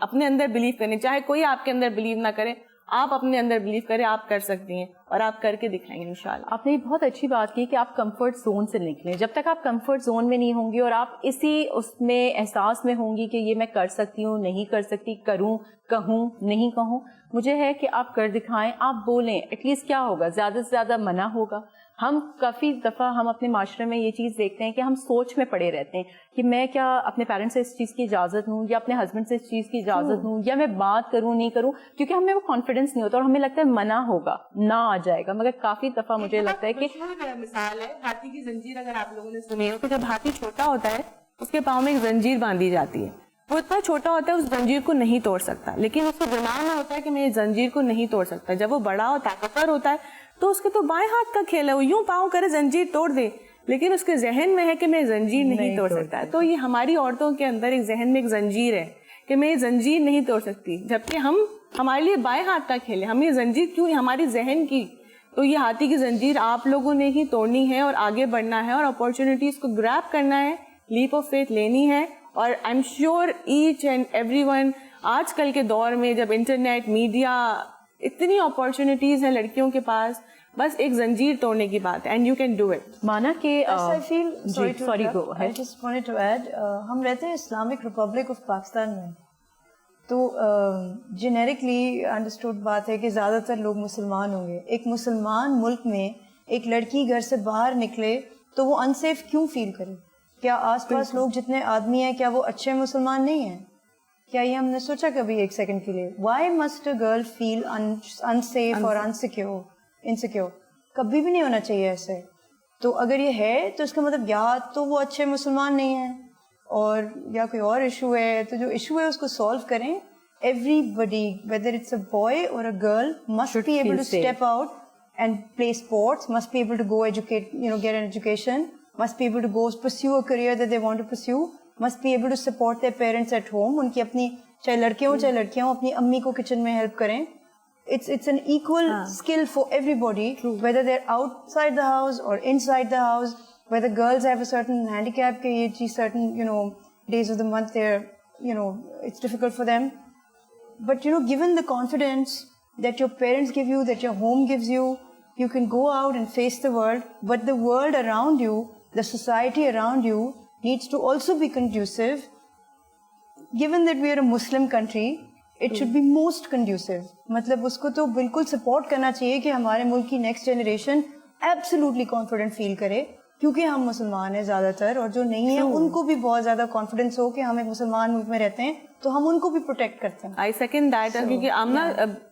اپنے اندر blue کریں, چاہے کوئی آپ کے اندر blue نہ کرے, آپ اپنے اندر بلیو کریں, آپ کر سکتی ہیں اور آپ کر کے دکھائیں گے انشاءاللہ. آپ نے بہت اچھی بات کی کہ آپ کمفرٹ زون سے نکلیں. جب تک آپ کمفرٹ زون میں نہیں ہوں گی اور آپ اسی اس میں احساس میں ہوں گی کہ یہ میں کر سکتی ہوں, نہیں کر سکتی, کروں, کہوں, نہیں کہوں, مجھے ہے کہ آپ کر دکھائیں, آپ بولیں. ایٹ لیسٹ کیا ہوگا, زیادہ سے زیادہ منع ہوگا. ہم کافی دفعہ ہم اپنے معاشرے میں یہ چیز دیکھتے ہیں کہ ہم سوچ میں پڑے رہتے ہیں کہ میں کیا اپنے پیرنٹس سے اس چیز کی اجازت لوں یا اپنے ہسبینڈ سے اس چیز کی اجازت لوں یا میں بات کروں نہیں کروں, کیونکہ ہمیں وہ کانفیڈینس نہیں ہوتا اور ہمیں لگتا ہے منع ہوگا, نہ آ جائے گا. مگر کافی دفعہ مجھے لگتا ہے کہ مثال ہے ہاتھی کی زنجیر, اگر آپ لوگوں نے سنی ہو کہ جب ہاتھی چھوٹا ہوتا ہے اس کے پاؤں میں ایک زنجیر باندھی جاتی ہے, وہ اتنا چھوٹا ہوتا ہے اس زنجیر کو نہیں توڑ سکتا, لیکن اس کو دماغ میں ہوتا ہے کہ میں اس زنجیر کو نہیں توڑ سکتا. جب وہ بڑا اور طاقتور ہوتا ہے تو اس کے تو بائیں ہاتھ کا کھیل ہے, وہ یوں پاؤں کرے زنجیر توڑ دے, لیکن اس کے ذہن میں ہے کہ میں زنجیر نہیں توڑ سکتا. تو یہ ہماری عورتوں کے اندر ایک ذہن میں ایک زنجیر ہے کہ میں یہ زنجیر نہیں توڑ سکتی, جبکہ ہمارے لیے بائیں ہاتھ کا کھیل ہے. ہم یہ زنجیر کیوں, ہماری ذہن کی, تو یہ ہاتھی کی زنجیر آپ لوگوں نے ہی توڑنی ہے اور آگے بڑھنا ہے اور اپارچونیٹیز کو گریب کرنا ہے, لیپ آف فیتھ لینی ہے. اور I am sure each and every one آج کل کے دور میں جب انٹرنیٹ, میڈیا, اتنی اپارچونیٹیز ہیں لڑکیوں کے پاس, بس ایک زنجیر توڑنے کی بات ہے, and you can do it. مانا کہ ہم رہتے ہیں اسلامک ریپبلک آف پاکستان میں, تو جنیرکلی انڈرسٹوڈ بات ہے کہ زیادہ تر لوگ مسلمان ہوں گے. ایک مسلمان ملک میں ایک لڑکی گھر سے باہر نکلے تو وہ انسیف کیوں فیل کرے؟ کیا آس پاس لوگ جتنے آدمی ہیں کیا وہ اچھے مسلمان نہیں ہیں؟ کیا یہ ہم نے سوچا کبھی ایک سیکنڈ کے لیے؟ Why must a girl feel unsafe اور انسیکیور؟ کبھی بھی نہیں ہونا چاہیے ایسے. تو اگر یہ ہے تو اس کا مطلب یا تو وہ اچھے مسلمان نہیں ہیں اور یا کوئی اور ایشو ہے. تو جو ایشو ہے اس کو سالو کریں. Everybody whether it's a boy or a girl must be able to step out and play sports, must be able to go educate, get an education, must be able to go pursue a career that they want to pursue, must be able to support their parents at home. ان کی اپنی چاہے لڑکے ہوں چاہے لڑکیاں ہوں اپنی امی کو کچن میں ہیلپ کریں. It's an equal skill for everybody, whether they're outside the house or inside the house, whether girls have a certain handicap کہ یہ چیز certain days of the month they're it's difficult for them. But given the confidence that your parents give you, that your home gives you, you can go out and face the world, but the world around you, the society around you needs to also be conducive. Given that we are a Muslim country, it should be most conducive. مطلب اس کو تو بالکل support کرنا چاہیے کہ ہمارے ملک کی next generation absolutely confident فیل کرے, کیونکہ ہم مسلمان ہیں زیادہ تر, اور جو نہیں ہیں ان کو بھی بہت زیادہ کانفیڈنس ہو کہ ہم ایک مسلمان ملک میں رہتے ہیں تو ہم ان کو بھی پروٹیکٹ کرتے ہیں. آئی سیکنڈ دیٹ, کیونکہ آمنہ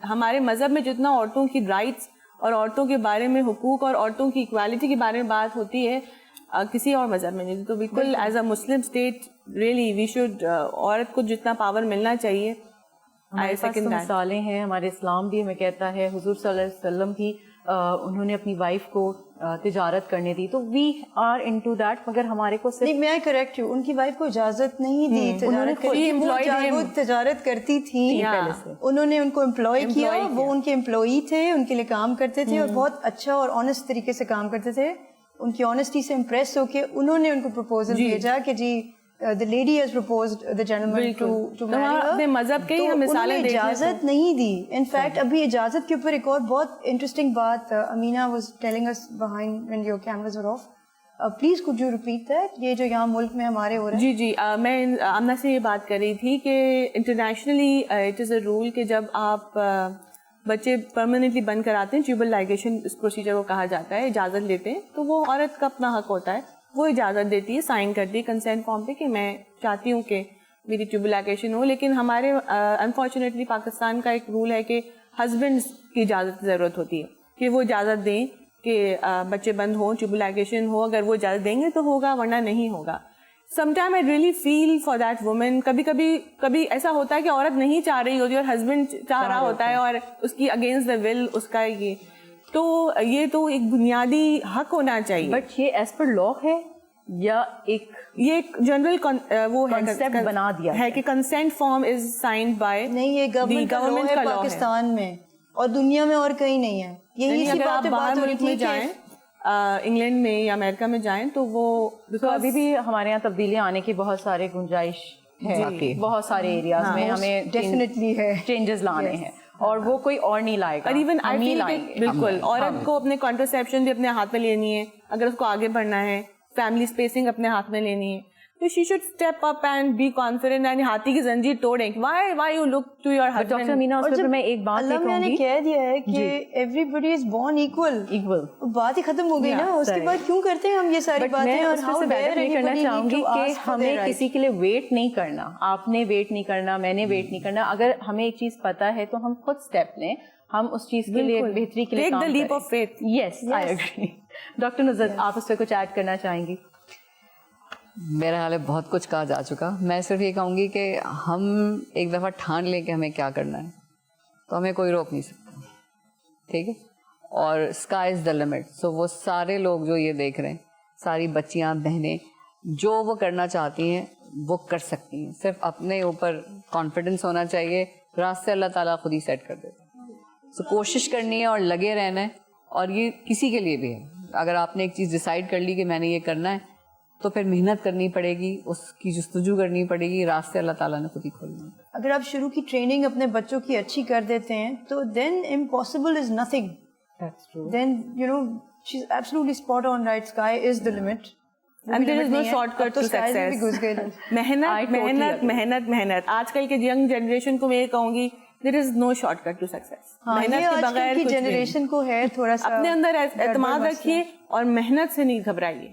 ہمارے مذہب میں جتنا عورتوں کی رائٹس اور عورتوں کے بارے میں حقوق اور عورتوں کی ایکوالٹی کے بارے میں بات ہوتی ہے کسی اور مذہب میں نہیں. تو بالکل as a Muslim state really we should, عورت کو جتنا پاور ملنا چاہیے. مثالیں ہیں, ہمارے اسلام بھی ہمیں کہتا ہے, حضور صلی اللہ علیہ وسلم بھی انہوں نے اپنی وائف کو تجارت کرنے دی, تو وی آر انٹو دیٹ. مگر ہمارے کو صرف میں کریکٹ ہوں, ان کی وائف کو اجازت نہیں دی وہ تجارت کرتی تھی, انہوں نے ان کو امپلائی کیا, وہ ان کے امپلائی تھے, ان کے لیے کام کرتے تھے اور بہت اچھا اور آنےسٹ طریقے سے کام کرتے تھے. ان کی آنےسٹی سے امپریس ہو کے انہوں نے ان کو پرپوزل بھیجا کہ جی the lady has proposed the gentleman to marry her. اپنے مذہب کے ہی ہم مثالیں دیکھیں, اجازت نہیں دی. ان فیکٹ ابھی اجازت کے اوپر ایک اور بہت انٹرسٹنگ بات امینا was telling us behind when your cameras were off. Please could you repeat that? یہ جو یہاں ملک میں ہمارے ہو رہا ہے. جی میں آمنہ سے یہ بات کر رہی تھی کہ internationally it is a rule کہ جب آپ بچے پرماننٹلی بند کراتے ہیں, ٹیوبل لائگیشن اس پروسیجر کو کہا جاتا ہے, اجازت لیتے ہیں, تو وہ عورت کا اپنا حق ہوتا ہے, وہ اجازت دیتی ہے, سائن کرتی ہے کنسینٹ فارم پہ کہ میں چاہتی ہوں کہ میری ٹیوبل لائگیشن ہو. لیکن ہمارے انفارچونیٹلی پاکستان کا ایک رول ہے کہ ہسبینڈ کی اجازت کی ضرورت ہوتی ہے کہ وہ اجازت دیں کہ بچے بند ہوں, ٹیوبل لائگیشن ہو. اگر وہ اجازت دیں گے تو ہوگا, ورنہ نہیں ہوگا. Some time I really feel for that woman. کبھی ایسا ہوتا ہے کہ عورت نہیں چاہ رہی ہوتی اور ہسبینڈ چاہ رہا ہوتا ہے اور اس کی اگینسٹ دا ول اس کا یہ تو ایک بنیادی حق ہونا چاہیے. بٹ یہ ایز پر لا ہے یا ایک جنرل وہ کنسیپٹ بنا دیا ہے کہ consent form is signed by, نہیں یہ گورنمنٹ کا پاکستان میں اور دنیا میں اور کہیں نہیں ہے. یہی سی بات باہر ملک میں جائیں, انگلینڈ میں یا امریکہ میں جائیں تو وہ ابھی بھی ہمارے یہاں تبدیلیاں آنے کی بہت سارے گنجائش ہے بہت سارے ایریاز میں, ہمیں ڈیفینیٹلی ہے چینجز لانے ہیں اور وہ کوئی اور نہیں لائے گا, اور ایون ہم ہی لائیں گے. بالکل, عورت کو اپنے کانٹرسیپشن بھی اپنے ہاتھ میں لینی ہے اگر اس کو آگے بڑھنا ہے, فیملی اسپیسنگ اپنے ہاتھ میں لینی ہے, تو she should step up and be confident and ہاتھی کی زنجیر توڑیں. why you look to your husband. Doctor Amina, اس پہ میں ایک بات اللہ کہوں نے گی, کہہ دیا ہے کہ everybody is born equal, بات ہی ختم ہو گئی نا, اس کے بعد کیوں کرتے ہیں ہم یہ ساری باتیں. میں اس سے بیٹر یہ کرنا چاہوں گی کہ ہمیں کسی کے لیے ویٹ نہیں کرنا, آپ نے ویٹ نہیں کرنا, میں نے ویٹ نہیں کرنا. اگر ہمیں ایک چیز پتا ہے تو ہم خود اسٹیپ لیں, ہم اس چیز کے لیے بہتری کے لیے کام کریں. Take the leap of faith. Yes, I agree. Doctor نظر, آپ اس پہ کچھ ایڈ کرنا چاہیں گی؟ میرا حال ہے بہت کچھ کہا جا چکا. میں صرف یہ کہوں گی کہ ہم ایک دفعہ ٹھان لیں کہ ہمیں کیا کرنا ہے تو ہمیں کوئی روک نہیں سکتا, ٹھیک ہے. اور اسکائی از دا لمٹ. سو وہ سارے لوگ جو یہ دیکھ رہے ہیں, ساری بچیاں بہنیں جو وہ کرنا چاہتی ہیں وہ کر سکتی ہیں, صرف اپنے اوپر کانفیڈنس ہونا چاہیے, راستے اللہ تعالیٰ خود ہی سیٹ کر دیتا ہے. سو کوشش کرنی ہے اور لگے رہنا ہے, اور یہ کسی کے لیے بھی ہے. اگر آپ نے ایک چیز ڈیسائیڈ کر لی کہ میں نے یہ کرنا ہے تو پھر محنت کرنی پڑے گی, اس کی جستجو کرنی پڑے گی, راستے اللہ تعالیٰ نے خود ہی کھولنے. اگر آپ شروع کی ٹریننگ اپنے بچوں کی اچھی کر دیتے ہیں تو then impossible is nothing. Then you know she is absolutely spot on, right, sky is the limit and there is no shortcut to success. محنت محنت محنت محنت. آج کل کے ینگ جنریشن کو میں یہ کہوں گی, there is no shortcut to success. محنت کے بغیر کی جنریشن کو ہے تھوڑا سا اپنے اندر اعتماد رکھیے اور محنت سے نہیں گھبرائیے.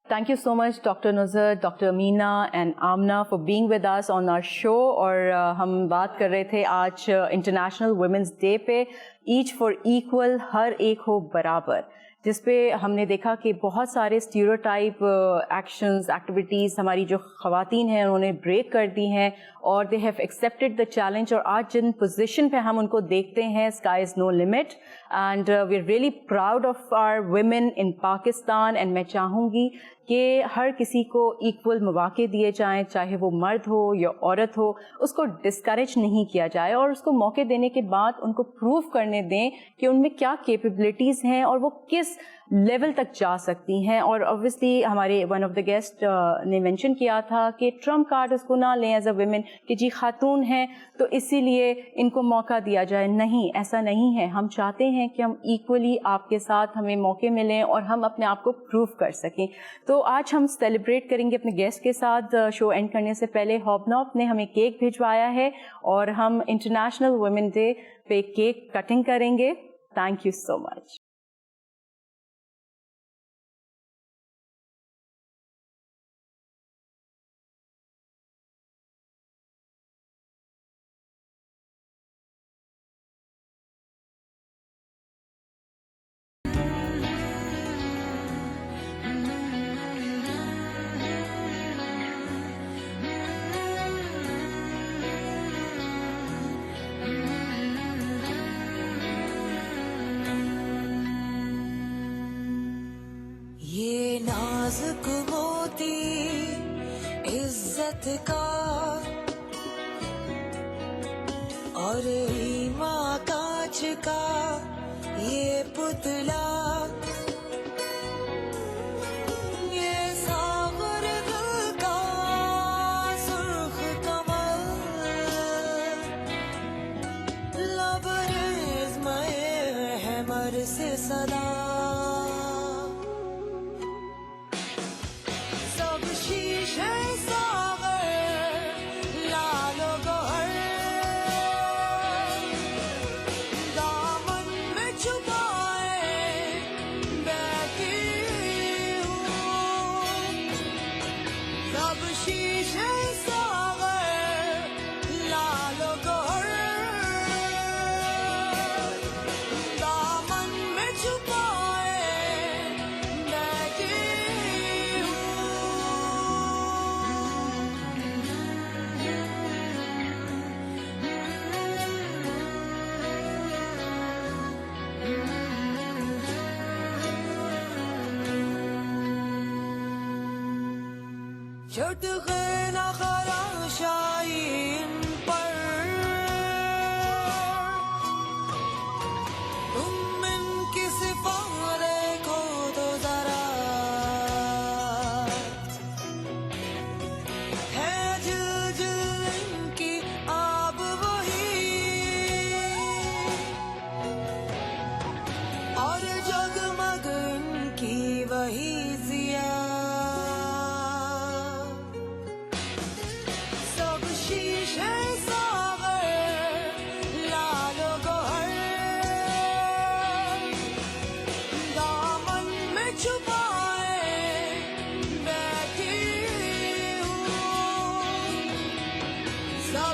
Thank you so much, Dr. Nuzar, Dr. Ameena and Amna for being with us on our show. اور ہم بات کر رہے تھے آج انٹرنیشنل ویمنس ڈے پہ, ایچ فار ایکول, ہر ایک ہو برابر, جس پہ ہم نے دیکھا کہ بہت سارے اسٹیریوٹائپ ایکشنز, ایکٹیویٹیز ہماری جو خواتین ہیں انہوں نے بریک کر دی ہیں, اور they have accepted the challenge. اور آج جن پوزیشن پہ ہم ان کو دیکھتے ہیں, sky is no limit, and we are really proud of our women in Pakistan. اینڈ میں چاہوں گی کہ ہر کسی کو ایکول مواقع دیے جائیں, چاہے وہ مرد ہو یا عورت ہو, اس کو ڈسکریج نہیں کیا جائے, اور اس کو موقع دینے کے بعد ان کو پروو کرنے دیں کہ ان میں کیا کیپیبلٹیز ہیں اور وہ کس لیول تک جا سکتی ہیں. اور اوبویسلی ہمارے ون آف دا گیسٹ نے مینشن کیا تھا کہ ٹرمپ کارڈ اس کو نہ لیں ایز اے ویمن کہ جی خاتون ہیں تو اسی لیے ان کو موقع دیا جائے. نہیں, ایسا نہیں ہے. ہم چاہتے ہیں کہ ہم ایکولی آپ کے ساتھ ہمیں موقع ملیں اور ہم اپنے آپ کو پروو کر سکیں. تو آج ہم سیلیبریٹ کریں گے اپنے گیسٹ کے ساتھ. شو اینڈ کرنے سے پہلے ہوبناپ نے ہمیں کیک بھجوایا ہے اور ہم انٹرنیشنل ویمن ڈے پہ کیک کٹنگ کریں گے. تھینک یو سو مچ. نازک موتی عزت کا اور ایما کانچ کا یہ پتلا, یہ ساغر دل کا سرخ کمل, لبریز میں حمر سے صدا, چٹخے نہ خراشائی ان پر, تم ان کی سفارے کو تو ذرا, ہے جل